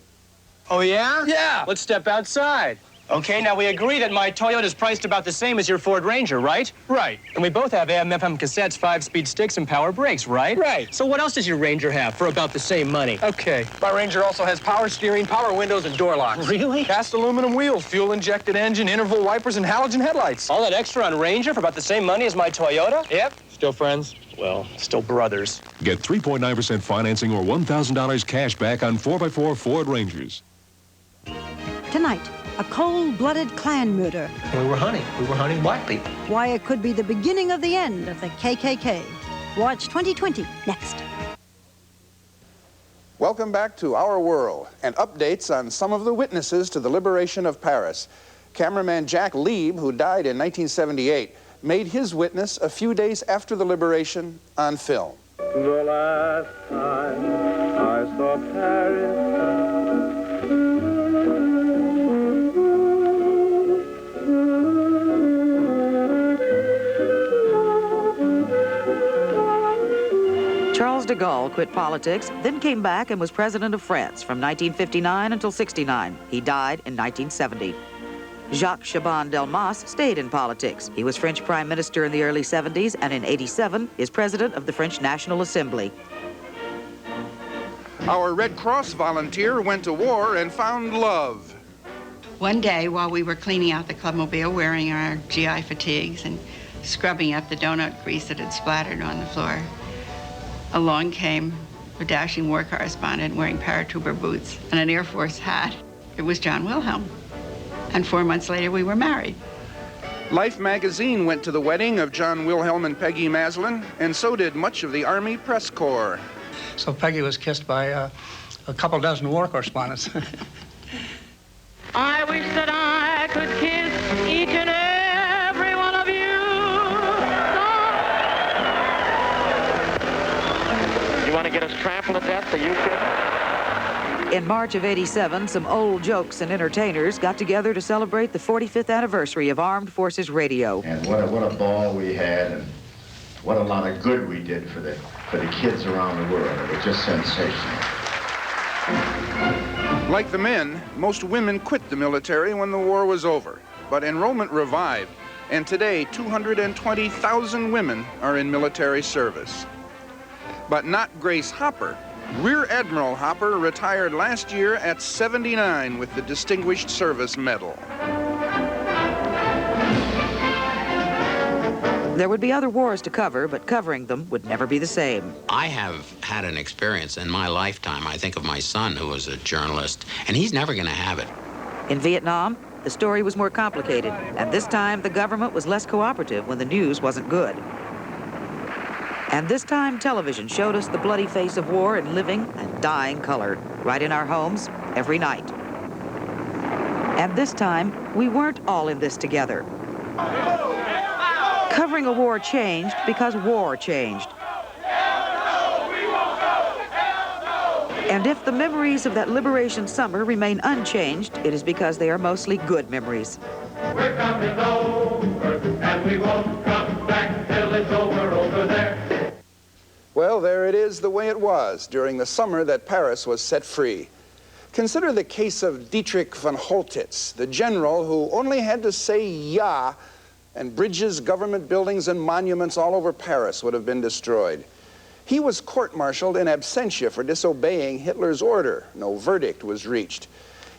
Oh, yeah? Yeah. Let's step outside. Okay, now we agree that my Toyota's priced about the same as your Ford Ranger, right? Right. And we both have AM/FM cassettes, 5-speed sticks, and power brakes, right? Right. So what else does your Ranger have for about the same money? Okay. My Ranger also has power steering, power windows, and door locks. Really? Cast aluminum wheels, fuel-injected engine, interval wipers, and halogen headlights. All that extra on Ranger for about the same money as my Toyota? Yep. Still friends? Well, still brothers. Get 3.9% financing or $1,000 cash back on 4x4 Ford Rangers. Tonight, a cold-blooded Klan murder. We were hunting white people. Why it could be the beginning of the end of the KKK. Watch 2020 next. Welcome back to Our World and updates on some of the witnesses to the liberation of Paris. Cameraman Jack Lieb, who died in 1978, made his witness a few days after the liberation on film. The last time I saw Paris, Charles de Gaulle quit politics, then came back and was president of France from 1959 until 69. He died in 1970. Jacques Chaban-Delmas stayed in politics. He was French prime minister in the early 70s and in 87 is president of the French National Assembly. Our Red Cross volunteer went to war and found love. One day while we were cleaning out the clubmobile, wearing our GI fatigues and scrubbing up the donut grease that had splattered on the floor, along came a dashing war correspondent wearing paratrooper boots and an Air Force hat. It was John Wilhelm. And 4 months later, we were married. Life magazine went to the wedding of John Wilhelm and Peggy Maslin, and so did much of the Army press corps. So Peggy was kissed by a couple dozen war correspondents. I wish that I could kiss each and every one of you. You want to get us trampled to death so you can? In March of '87, some old jokes and entertainers got together to celebrate the 45th anniversary of Armed Forces Radio. And what a ball we had, and what a lot of good we did for the kids around the world. It was just sensational. Like the men, most women quit the military when the war was over, but enrollment revived, and today 220,000 women are in military service. But not Grace Hopper. Rear Admiral Hopper retired last year at 79 with the Distinguished Service Medal. There would be other wars to cover, but covering them would never be the same. I have had an experience in my lifetime. I think of my son, who was a journalist, and he's never going to have it. In Vietnam, the story was more complicated, and this time the government was less cooperative when the news wasn't good. And this time television showed us the bloody face of war in living and dying color, right in our homes, every night. And this time, we weren't all in this together. Covering a war changed because war changed. And if the memories of that liberation summer remain unchanged, it is because they are mostly good memories. We're coming over, and we won't come back till it's over there. Well, there it is the way it was during the summer that Paris was set free. Consider the case of Dietrich von Holtitz, the general who only had to say "ja," and bridges, government buildings, and monuments all over Paris would have been destroyed. He was court-martialed in absentia for disobeying Hitler's order. No verdict was reached.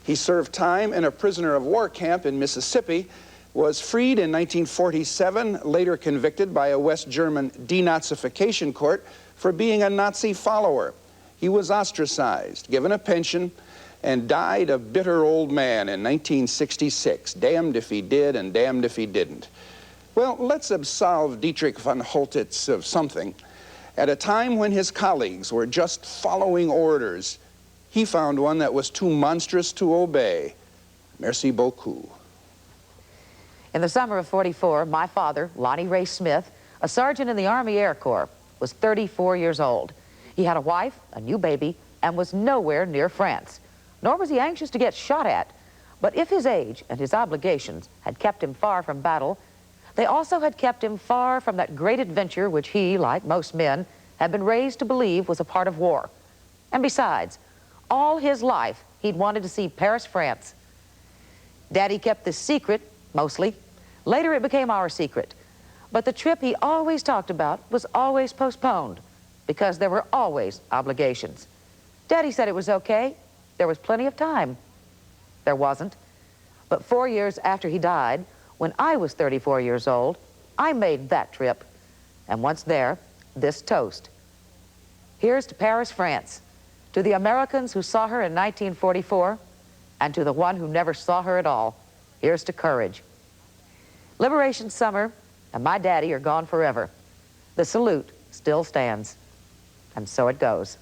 He served time in a prisoner of war camp in Mississippi, was freed in 1947, later convicted by a West German denazification court for being a Nazi follower. He was ostracized, given a pension, and died a bitter old man in 1966, damned if he did and damned if he didn't. Well, let's absolve Dietrich von Holtitz of something. At a time when his colleagues were just following orders, he found one that was too monstrous to obey. Merci beaucoup. In the summer of '44, my father, Lonnie Ray Smith, a sergeant in the Army Air Corps, was 34 years old. He had a wife, a new baby, and was nowhere near France. Nor was he anxious to get shot at. But if his age and his obligations had kept him far from battle, they also had kept him far from that great adventure which he, like most men, had been raised to believe was a part of war. And besides, all his life, he'd wanted to see Paris, France. Daddy kept this secret, mostly. Later, it became our secret. But the trip he always talked about was always postponed because there were always obligations. Daddy said it was okay. There was plenty of time. There wasn't. But 4 years after he died, when I was 34 years old, I made that trip. And once there, this toast. Here's to Paris, France, to the Americans who saw her in 1944, and to the one who never saw her at all. Here's to courage. Liberation Summer and my daddy are gone forever. The salute still stands. And so it goes.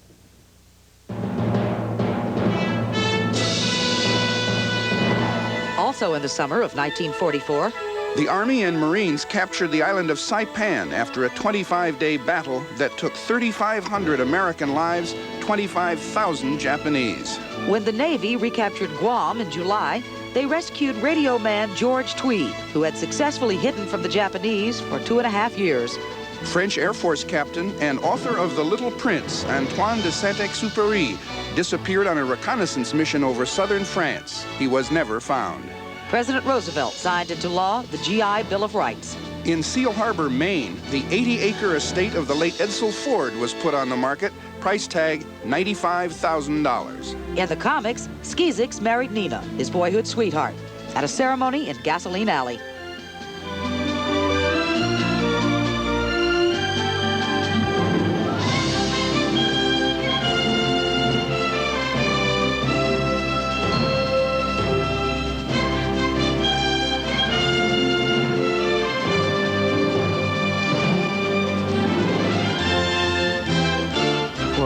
Also in the summer of 1944, the Army and Marines captured the island of Saipan after a 25-day battle that took 3,500 American lives, 25,000 Japanese. When the Navy recaptured Guam in July, they rescued radio man George Tweed, who had successfully hidden from the Japanese for 2.5 years. French Air Force captain and author of The Little Prince, Antoine de Saint-Exupéry, disappeared on a reconnaissance mission over southern France. He was never found. President Roosevelt signed into law the GI Bill of Rights. In Seal Harbor, Maine, the 80-acre estate of the late Edsel Ford was put on the market, price tag $95,000. In the comics, Skeezix married Nina, his boyhood sweetheart, at a ceremony in Gasoline Alley.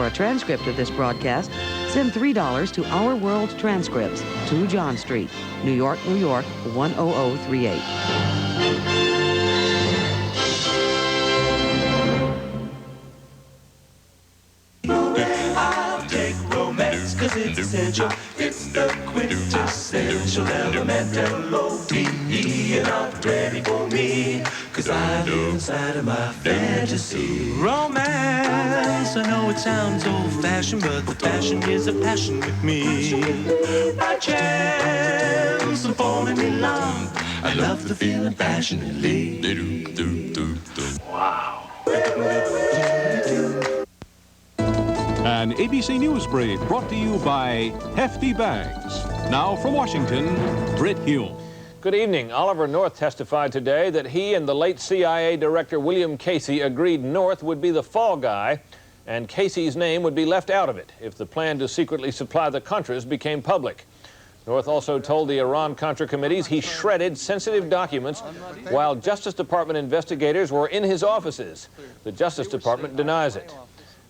a transcript of this broadcast, send $3 to Our World Transcripts, 2 John Street, New York, New York, 10038. Cause it's essential, it's the quintessential element, L-O-V-E, and not ready for me, cause I live inside of my fantasy. Romance, I know it sounds old-fashioned, but the fashion is a passion with me. By chance, I'm falling in love, I love the feeling passionately. Wow. An ABC News Brief brought to you by Hefty Bags. Now from Washington, Britt Hume. Good evening. Oliver North testified today that he and the late CIA Director William Casey agreed North would be the fall guy and Casey's name would be left out of it if the plan to secretly supply the Contras became public. North also told the Iran-Contra committees he shredded sensitive documents while Justice Department investigators were in his offices. The Justice Department denies it.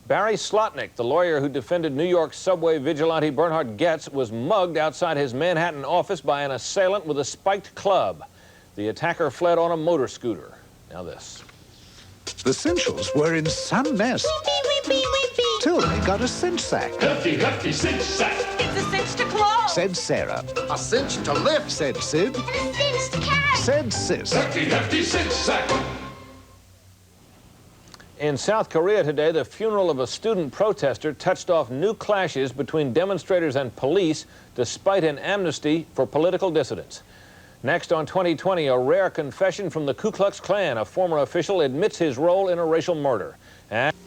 Barry Slotnick, the lawyer who defended New York subway vigilante Bernhard Goetz, was mugged outside his Manhattan office by an assailant with a spiked club. The attacker fled on a motor scooter. Now this. The Cinchels were in some mess till they got a cinch sack. Hefty, hefty cinch sack. It's a cinch to close, said Sarah. A cinch to lift, said Sid. And a cinch to carry, said Sis. Hefty, hefty cinch sack. In South Korea today, the funeral of a student protester touched off new clashes between demonstrators and police despite an amnesty for political dissidents. Next on 2020, a rare confession from the Ku Klux Klan. A former official admits his role in a racial murder. And